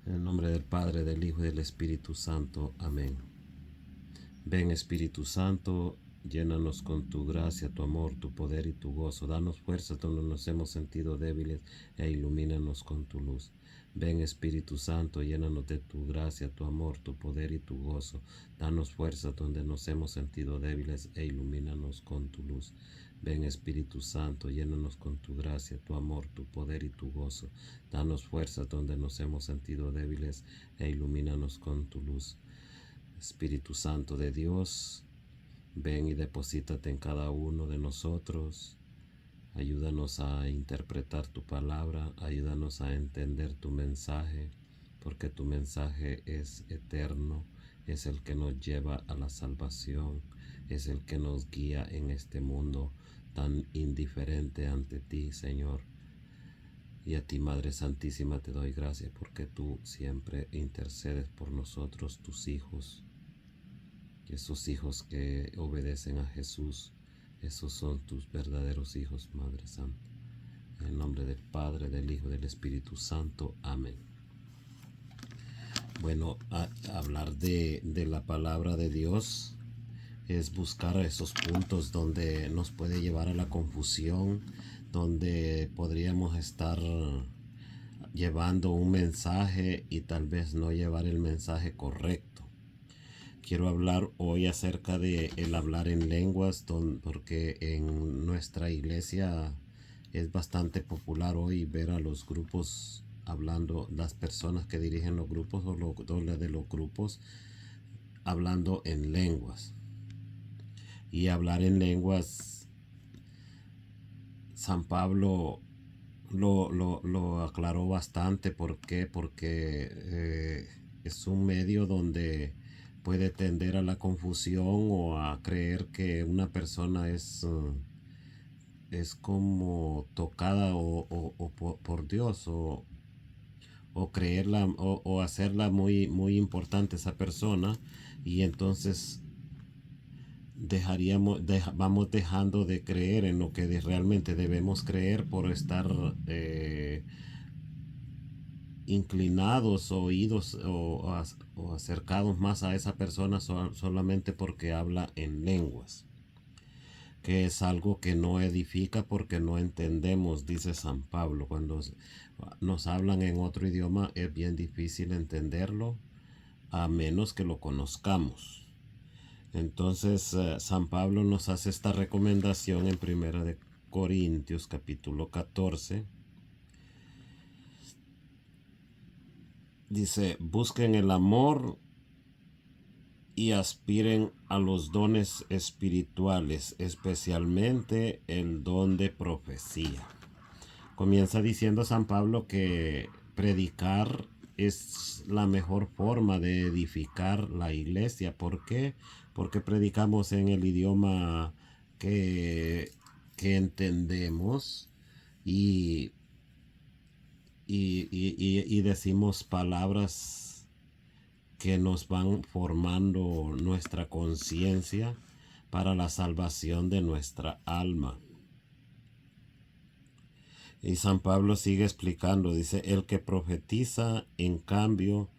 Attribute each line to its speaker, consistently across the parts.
Speaker 1: En el nombre del Padre, del Hijo y del Espíritu Santo. Amén. Ven Espíritu Santo, llénanos con tu gracia, tu amor, tu poder y tu gozo. Danos fuerza donde nos hemos sentido débiles e ilumínanos con tu luz. Ven Espíritu Santo, llénanos de tu gracia, tu amor, tu poder y tu gozo. Danos fuerza donde nos hemos sentido débiles e ilumínanos con tu luz. Ven Espíritu Santo, llénanos con tu gracia, tu amor, tu poder y tu gozo. Danos fuerza donde nos hemos sentido débiles e ilumínanos con tu luz. Espíritu Santo de Dios, ven y deposítate en cada uno de nosotros. Ayúdanos a interpretar tu palabra, ayúdanos a entender tu mensaje, porque tu mensaje es eterno, es el que nos lleva a la salvación, es el que nos guía en este mundo tan indiferente ante ti, Señor. Y a ti, Madre Santísima, te doy gracias porque tú siempre intercedes por nosotros, tus hijos. Y esos hijos que obedecen a Jesús, esos son tus verdaderos hijos, Madre Santa. En el nombre del Padre, del Hijo y del Espíritu Santo. Amén. Bueno, hablar de la palabra de Dios es buscar esos puntos donde nos puede llevar a la confusión, donde podríamos estar llevando un mensaje y tal vez no llevar el mensaje correcto. Quiero hablar hoy acerca de el hablar en lenguas, porque en nuestra iglesia es bastante popular hoy ver a los grupos hablando, las personas que dirigen los grupos o los de los grupos hablando en lenguas. Y hablar en lenguas, San Pablo lo aclaró bastante. ¿Por qué? Porque es un medio donde puede tender a la confusión o a creer que una persona es como tocada por Dios o creerla o hacerla muy importante esa persona, y entonces vamos dejando de creer en lo que realmente debemos creer por estar inclinados, oídos o acercados más a esa persona solamente porque habla en lenguas, que es algo que no edifica porque no entendemos, dice San Pablo. Cuando nos hablan en otro idioma es bien difícil entenderlo a menos que lo conozcamos. Entonces San Pablo nos hace esta recomendación en 1 de Corintios capítulo 14. Dice: busquen el amor y aspiren a los dones espirituales, especialmente el don de profecía. Comienza diciendo San Pablo que predicar es la mejor forma de edificar la iglesia. ¿Por qué? Porque predicamos en el idioma que entendemos y decimos palabras que nos van formando nuestra conciencia para la salvación de nuestra alma. Y San Pablo sigue explicando, dice: el que profetiza, en cambio,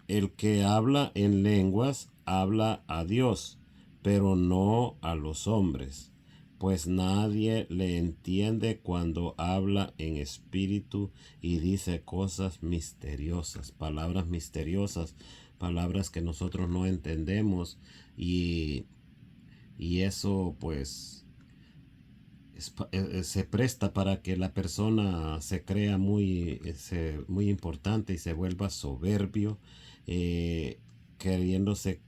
Speaker 1: el que habla en lenguas, habla a Dios, pero no a los hombres, pues nadie le entiende cuando habla en espíritu y dice cosas misteriosas, palabras misteriosas, palabras que nosotros no entendemos, y eso pues se presta para que la persona se crea muy importante y se vuelva soberbio, queriéndose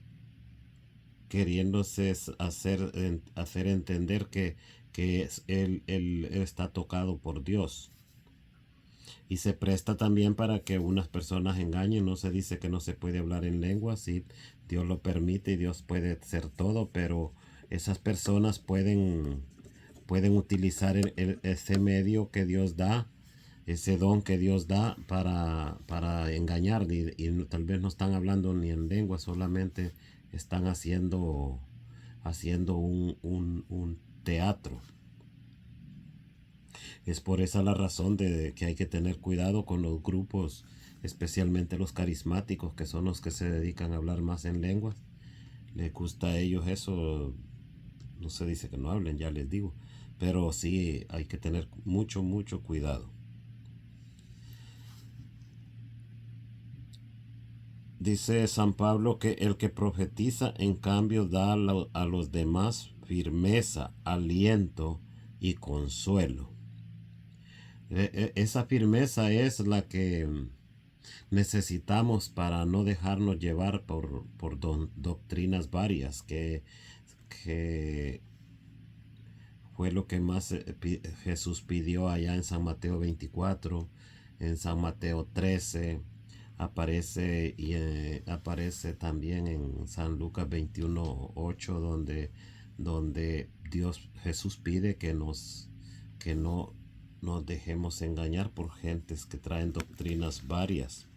Speaker 1: hacer entender que él está tocado por Dios. Y se presta también para que unas personas engañen. No se dice que no se puede hablar en lenguas, sí, Dios lo permite y Dios puede hacer todo, pero esas personas pueden utilizar ese medio que Dios da, ese don que Dios da para engañar, y tal vez no están hablando ni en lengua, solamente están haciendo un teatro. Es por esa la razón de que hay que tener cuidado con los grupos, especialmente los carismáticos, que son los que se dedican a hablar más en lenguas. Les gusta a ellos eso. No se dice que no hablen, ya les digo, pero sí hay que tener mucho, mucho cuidado. Dice San Pablo que el que profetiza en cambio da a los demás firmeza, aliento y consuelo. Esa firmeza es la que necesitamos para no dejarnos llevar por doctrinas varias, que fue lo que más Jesús pidió allá en San Mateo 24, en San Mateo 13, aparece y aparece también en San Lucas 21:8, donde Jesús pide que no nos dejemos engañar por gentes que traen doctrinas varias.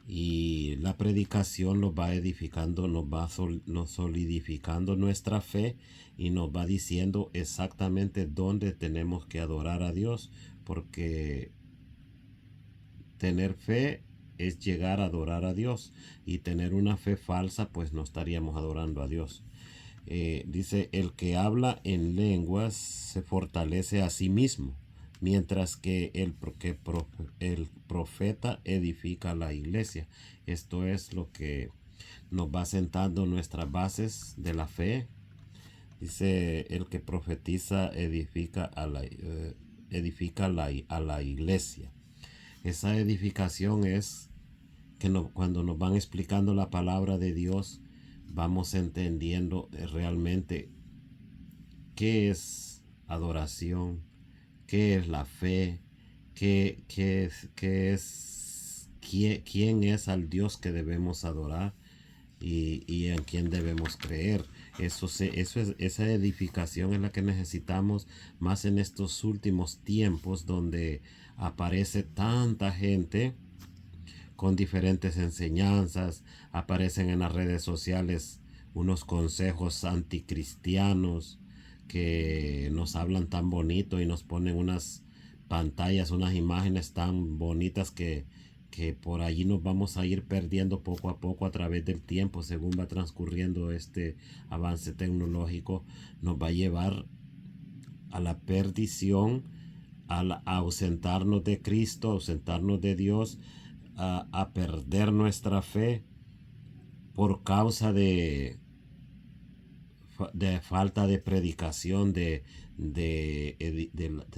Speaker 1: Y la predicación nos va edificando, nos solidificando nuestra fe y nos va diciendo exactamente dónde tenemos que adorar a Dios, porque tener fe es llegar a adorar a Dios, y tener una fe falsa pues no estaríamos adorando a Dios. Dice, el que habla en lenguas se fortalece a sí mismo, mientras que el profeta edifica la iglesia. Esto es lo que nos va sentando nuestras bases de la fe. Dice, el que profetiza edifica a la iglesia. Esa edificación es que cuando nos van explicando la palabra de Dios, vamos entendiendo realmente qué es adoración, qué es la fe, quién es al Dios que debemos adorar y en quién debemos creer. Esa edificación es la que necesitamos más en estos últimos tiempos, donde aparece tanta gente con diferentes enseñanzas. Aparecen en las redes sociales unos consejos anticristianos que nos hablan tan bonito y nos ponen unas pantallas, unas imágenes tan bonitas que por allí nos vamos a ir perdiendo poco a poco a través del tiempo. Según va transcurriendo este avance tecnológico, nos va a llevar a la perdición, a ausentarnos de Cristo, ausentarnos de Dios, a perder nuestra fe por causa de falta de predicación de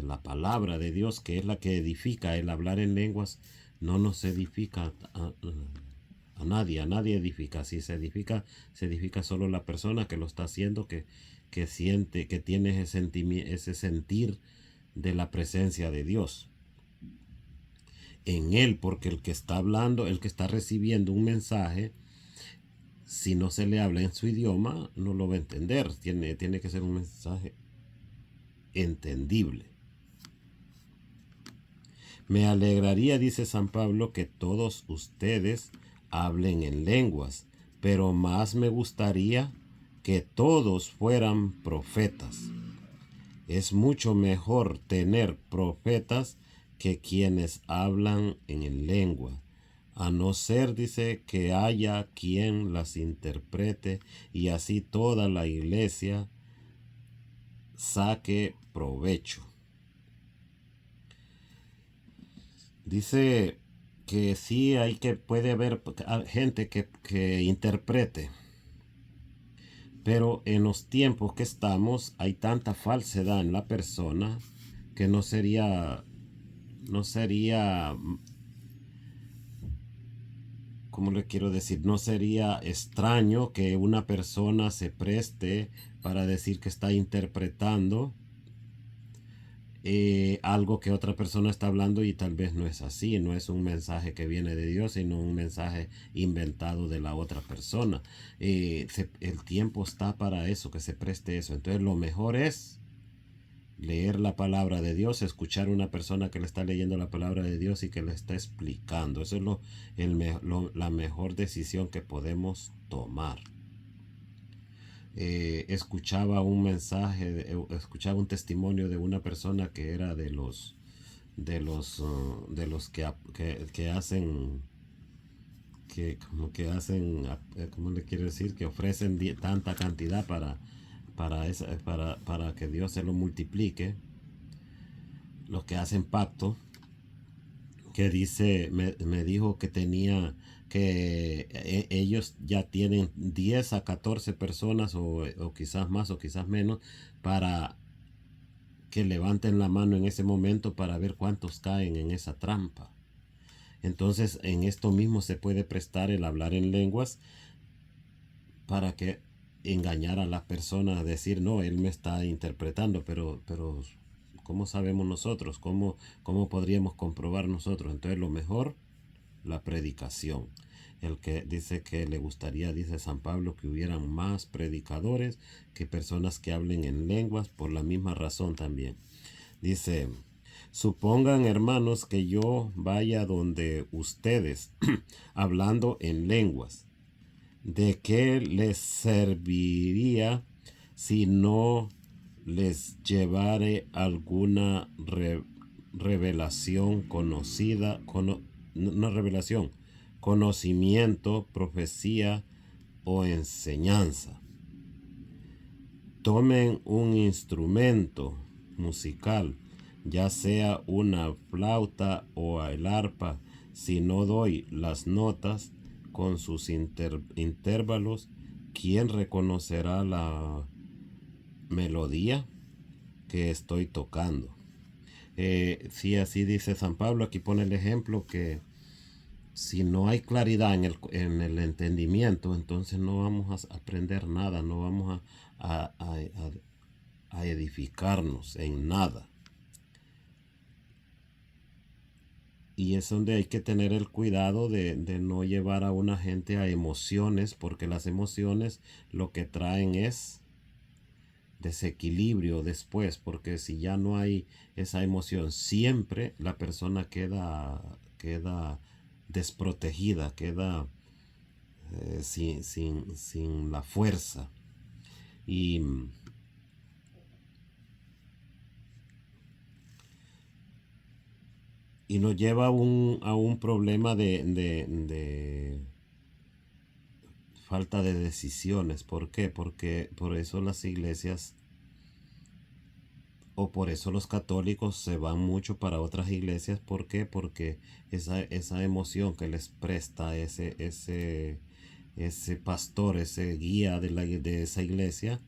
Speaker 1: la palabra de Dios, que es la que edifica. El hablar en lenguas no nos edifica a nadie edifica. Si se edifica solo la persona que lo está haciendo, que siente, que tiene ese sentir de la presencia de Dios en él, porque el que está hablando, el que está recibiendo un mensaje, si no se le habla en su idioma, no lo va a entender. Tiene que ser un mensaje entendible. Me alegraría, dice San Pablo, que todos ustedes hablen en lenguas, pero más me gustaría que todos fueran profetas. Es mucho mejor tener profetas que quienes hablan en lengua, a no ser, dice, que haya quien las interprete y así toda la iglesia saque provecho. Dice que sí puede haber gente que interprete, pero en los tiempos que estamos hay tanta falsedad en la persona que no sería, ¿cómo le quiero decir? No sería extraño que una persona se preste para decir que está interpretando algo que otra persona está hablando, y tal vez no es así, no es un mensaje que viene de Dios, sino un mensaje inventado de la otra persona. El tiempo está para eso, que se preste eso. Entonces lo mejor es leer la palabra de Dios, escuchar a una persona que le está leyendo la palabra de Dios y que le está explicando. Eso es la mejor decisión que podemos tomar. escuchaba un mensaje, escuchaba un testimonio de una persona que era de los que hacen, que como que hacen, ¿cómo le quiero decir? Que ofrecen tanta cantidad para que Dios se lo multiplique. Los que hacen pacto, que dice, me dijo que tenía, que ellos ya tienen 10 a 14 personas o quizás más o quizás menos para que levanten la mano en ese momento para ver cuántos caen en esa trampa. Entonces en esto mismo se puede prestar el hablar en lenguas para que engañar a las personas, decir, no, él me está interpretando, pero ¿cómo sabemos nosotros? ¿Cómo podríamos comprobar nosotros? Entonces lo mejor, la predicación. El que dice que le gustaría, dice San Pablo, que hubieran más predicadores que personas que hablen en lenguas, por la misma razón también. Dice, supongan, hermanos, que yo vaya donde ustedes hablando en lenguas. ¿De qué les serviría si no les llevare alguna revelación conocida, no revelación, conocimiento, profecía o enseñanza? Tomen un instrumento musical, ya sea una flauta o el arpa. Si no doy las notas con sus intervalos, ¿quién reconocerá la melodía que estoy tocando? Sí, así dice San Pablo. Aquí pone el ejemplo que si no hay claridad en el entendimiento, entonces no vamos a aprender nada, no vamos a edificarnos en nada. Y es donde hay que tener el cuidado de no llevar a una gente a emociones, porque las emociones lo que traen es desequilibrio después, porque si ya no hay esa emoción, siempre la persona queda desprotegida, queda sin la fuerza. Y nos lleva a un problema de falta de decisiones. ¿Por qué? Porque por eso las iglesias o por eso los católicos se van mucho para otras iglesias. ¿Por qué? Porque esa emoción que les presta ese pastor, ese guía de esa iglesia,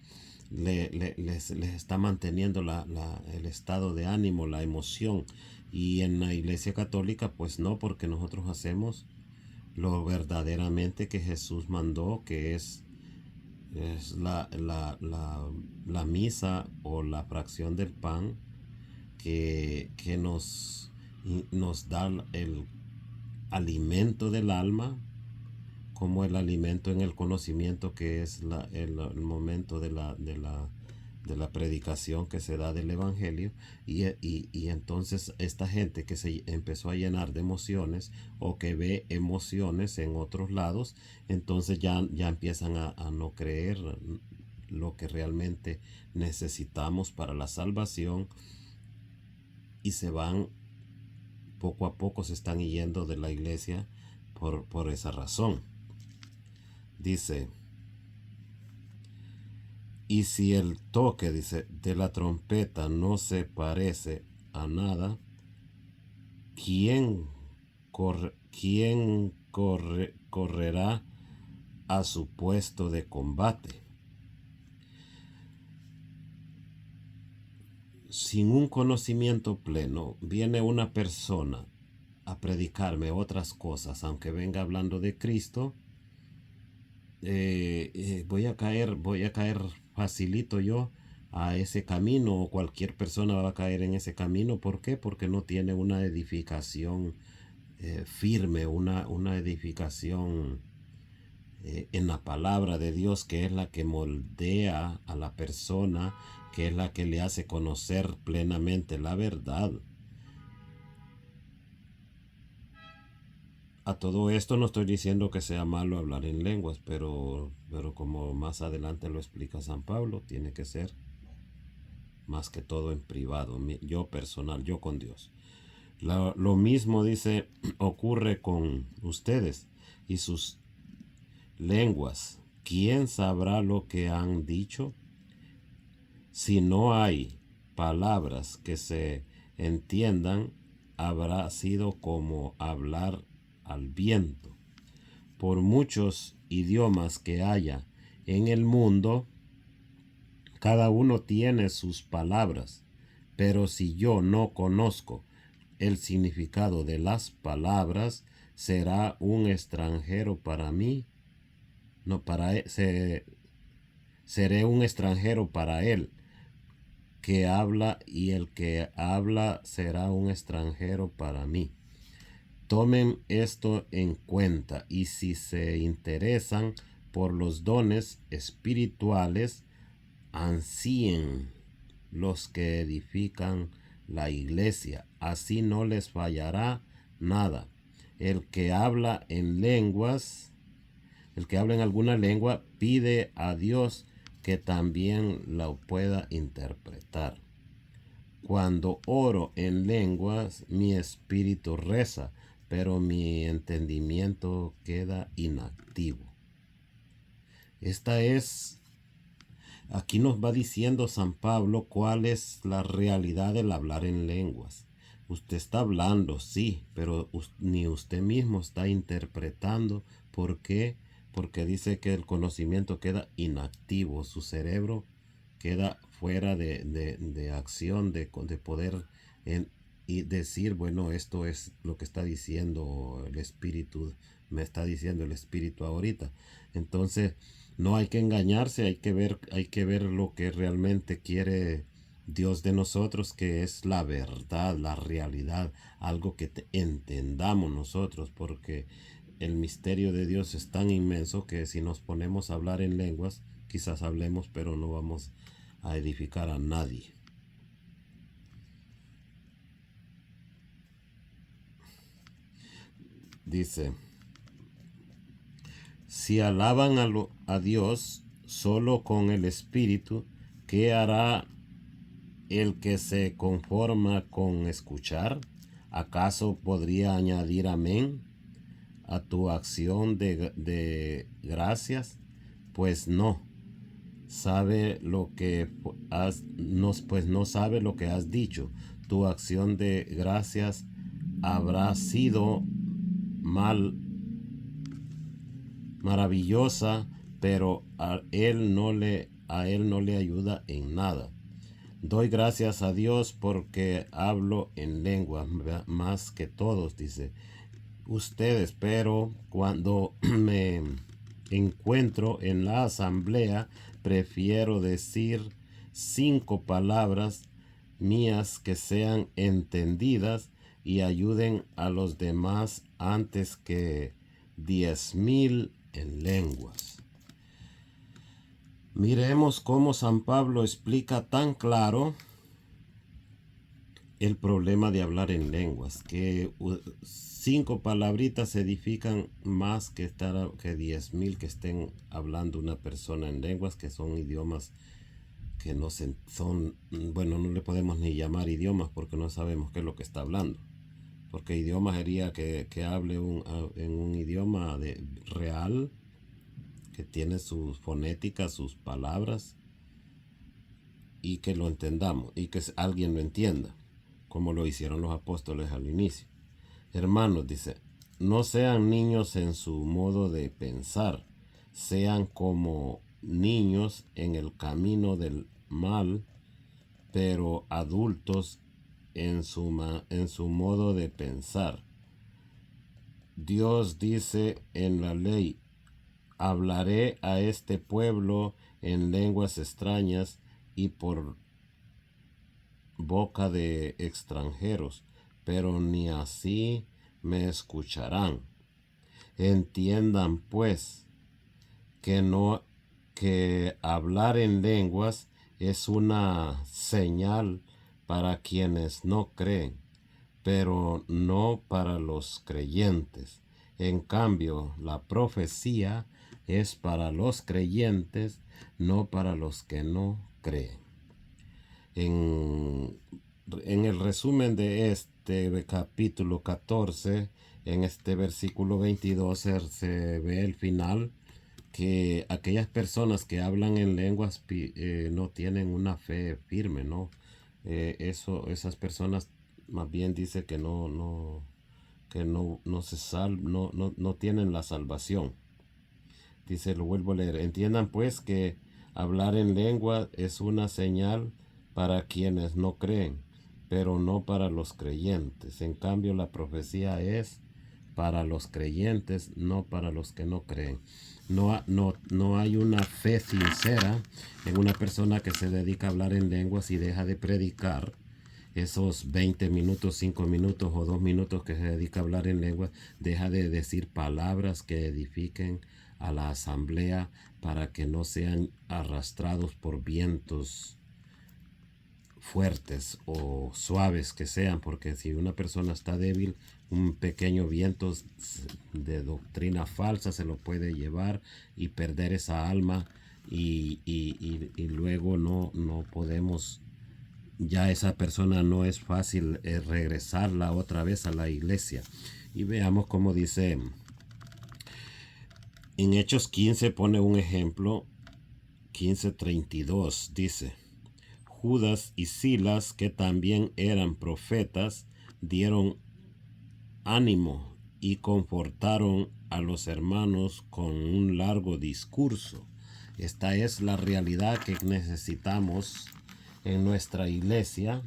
Speaker 1: les está manteniendo el estado de ánimo, la emoción. Y en la iglesia católica pues no, porque nosotros hacemos lo verdaderamente que Jesús mandó, que es la misa o la fracción del pan que nos da el alimento del alma, como el alimento en el conocimiento, que es el momento de la predicación que se da del evangelio. Y entonces esta gente que se empezó a llenar de emociones o que ve emociones en otros lados, entonces ya empiezan a no creer lo que realmente necesitamos para la salvación, y se van, poco a poco se están yendo de la iglesia por esa razón. Dice, y si el toque, dice, de la trompeta no se parece a nada, ¿quién correrá a su puesto de combate? Sin un conocimiento pleno, viene una persona a predicarme otras cosas, aunque venga hablando de Cristo, voy a caer facilito yo a ese camino, o cualquier persona va a caer en ese camino. ¿Por qué? Porque no tiene una edificación firme, una edificación en la palabra de Dios, que es la que moldea a la persona, que es la que le hace conocer plenamente la verdad. A todo esto no estoy diciendo que sea malo hablar en lenguas, pero como más adelante lo explica San Pablo, tiene que ser más que todo en privado, yo personal, yo con Dios. Lo mismo dice, ocurre con ustedes y sus lenguas. ¿Quién sabrá lo que han dicho? Si no hay palabras que se entiendan, habrá sido como hablar al viento. Por muchos idiomas que haya en el mundo, cada uno tiene sus palabras, pero si yo no conozco el significado de las palabras, será un extranjero para mí. No, seré un extranjero para él que habla, y el que habla será un extranjero para mí. Tomen esto en cuenta, y si se interesan por los dones espirituales, ansíen los que edifican la iglesia, así no les fallará nada. El que habla en lenguas, el que habla en alguna lengua, pide a Dios que también la pueda interpretar. Cuando oro en lenguas, mi espíritu reza, pero mi entendimiento queda inactivo. Aquí nos va diciendo San Pablo cuál es la realidad del hablar en lenguas. Usted está hablando, sí, pero ni usted mismo está interpretando. ¿Por qué? Porque dice que el conocimiento queda inactivo, su cerebro queda fuera de acción, de poder y decir, bueno, esto es lo que está diciendo el Espíritu, me está diciendo el Espíritu ahorita. Entonces, no hay que engañarse, hay que ver lo que realmente quiere Dios de nosotros, que es la verdad, la realidad, algo que entendamos nosotros, porque el misterio de Dios es tan inmenso que si nos ponemos a hablar en lenguas, quizás hablemos, pero no vamos a edificar a nadie. Dice, si alaban a Dios solo con el Espíritu, ¿qué hará el que se conforma con escuchar? ¿Acaso podría añadir amén a tu acción de gracias? Pues no. Sabe lo que no sabe lo que has dicho. Tu acción de gracias habrá sido maravillosa, pero a él no le ayuda en nada. Doy gracias a Dios porque hablo en lengua más que todos, dice ustedes, pero cuando me encuentro en la asamblea, prefiero decir 5 palabras mías que sean entendidas y ayuden a los demás antes que 10,000 en lenguas. Miremos cómo San Pablo explica tan claro el problema de hablar en lenguas, que 5 palabritas edifican más que 10,000 que estén hablando una persona en lenguas, que son idiomas que no le podemos ni llamar idiomas porque no sabemos qué es lo que está hablando. Porque idioma sería que hable en un idioma real, que tiene sus fonéticas, sus palabras, y que lo entendamos, y que alguien lo entienda, como lo hicieron los apóstoles al inicio. Hermanos, dice, no sean niños en su modo de pensar, sean como niños en el camino del mal, pero adultos en su modo de pensar. Dios dice en la ley, hablaré a este pueblo en lenguas extrañas y por boca de extranjeros, pero ni así me escucharán. Entiendan pues que hablar en lenguas es una señal para quienes no creen, pero no para los creyentes. En cambio, la profecía es para los creyentes, no para los que no creen. En el resumen de este capítulo 14, en este versículo 22 se ve el final, que aquellas personas que hablan en lenguas no tienen una fe firme, ¿no? Esas personas más bien dice que no tienen la salvación. Dice, lo vuelvo a leer. Entiendan pues que hablar en lengua es una señal para quienes no creen, pero no para los creyentes. En cambio, la profecía es para los creyentes, no para los que no creen. No hay una fe sincera en una persona que se dedica a hablar en lenguas y deja de predicar. Esos 20 minutos, 5 minutos o 2 minutos que se dedica a hablar en lengua, deja de decir palabras que edifiquen a la asamblea para que no sean arrastrados por vientos fuertes o suaves que sean, porque si una persona está débil, un pequeño viento de doctrina falsa se lo puede llevar y perder esa alma y luego no podemos, ya esa persona no es fácil regresarla otra vez a la iglesia. Y veamos cómo dice en Hechos 15, pone un ejemplo, 15:32, dice: Judas y Silas, que también eran profetas, dieron ánimo y confortaron a los hermanos con un largo discurso. Esta es la realidad que necesitamos en nuestra iglesia.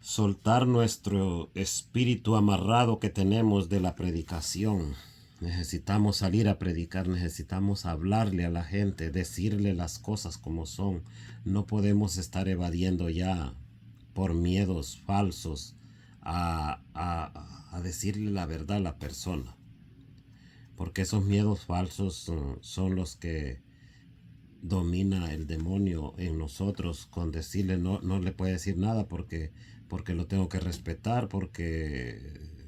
Speaker 1: Soltar nuestro espíritu amarrado que tenemos de la predicación. Necesitamos salir a predicar, necesitamos hablarle a la gente, decirle las cosas como son. No podemos estar evadiendo ya por miedos falsos a decirle la verdad a la persona. Porque esos miedos falsos son los que domina el demonio en nosotros, con decirle no le puede decir nada porque lo tengo que respetar, porque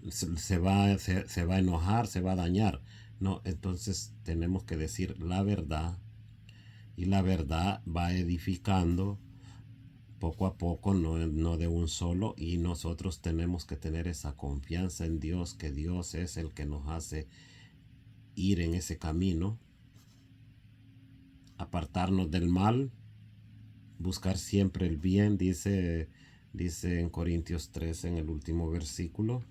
Speaker 1: se va a enojar, se va a dañar. No, entonces tenemos que decir la verdad, y la verdad va edificando poco a poco, no de un solo, y nosotros tenemos que tener esa confianza en Dios, que Dios es el que nos hace ir en ese camino, apartarnos del mal, buscar siempre el bien. Dice en Corintios 13, en el último versículo,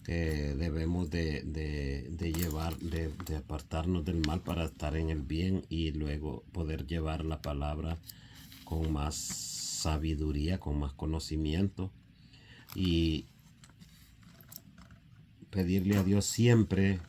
Speaker 1: que debemos de apartarnos del mal para estar en el bien y luego poder llevar la palabra con más sabiduría, con más conocimiento, y pedirle a Dios siempre,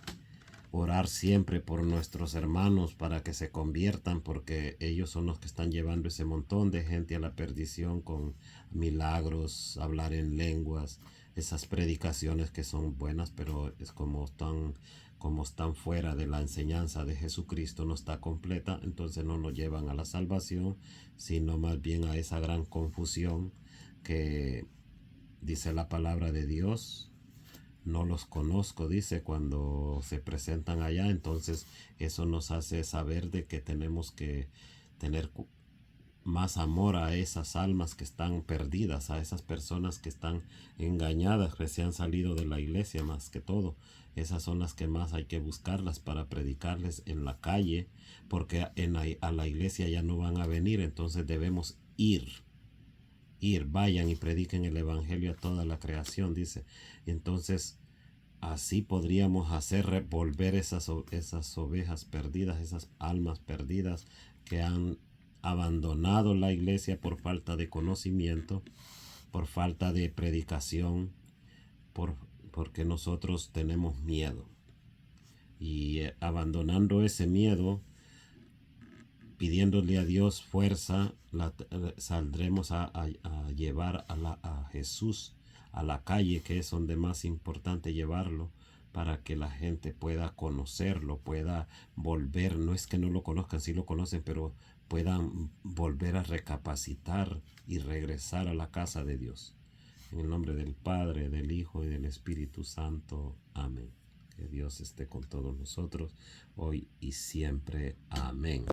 Speaker 1: orar siempre por nuestros hermanos para que se conviertan, porque ellos son los que están llevando ese montón de gente a la perdición con milagros, hablar en lenguas, esas predicaciones que son buenas, pero es como están fuera de la enseñanza de Jesucristo, no está completa, entonces no nos llevan a la salvación, sino más bien a esa gran confusión que dice la palabra de Dios. No los conozco, dice, cuando se presentan allá. Entonces eso nos hace saber de que tenemos que tener más amor a esas almas que están perdidas, a esas personas que están engañadas, que se han salido de la iglesia. Más que todo, esas son las que más hay que buscarlas para predicarles en la calle, porque a la iglesia ya no van a venir. Entonces debemos ir, vayan y prediquen el evangelio a toda la creación, dice. Entonces así podríamos hacer volver esas ovejas perdidas, esas almas perdidas que han abandonado la iglesia por falta de conocimiento, por falta de predicación, porque nosotros tenemos miedo. Y abandonando ese miedo, pidiéndole a Dios fuerza, saldremos a llevar a Jesús a la calle, que es donde más importante llevarlo, para que la gente pueda conocerlo, pueda volver. No es que no lo conozcan, sí lo conocen, pero puedan volver a recapacitar y regresar a la casa de Dios. En el nombre del Padre, del Hijo y del Espíritu Santo. Amén. Que Dios esté con todos nosotros, hoy y siempre. Amén.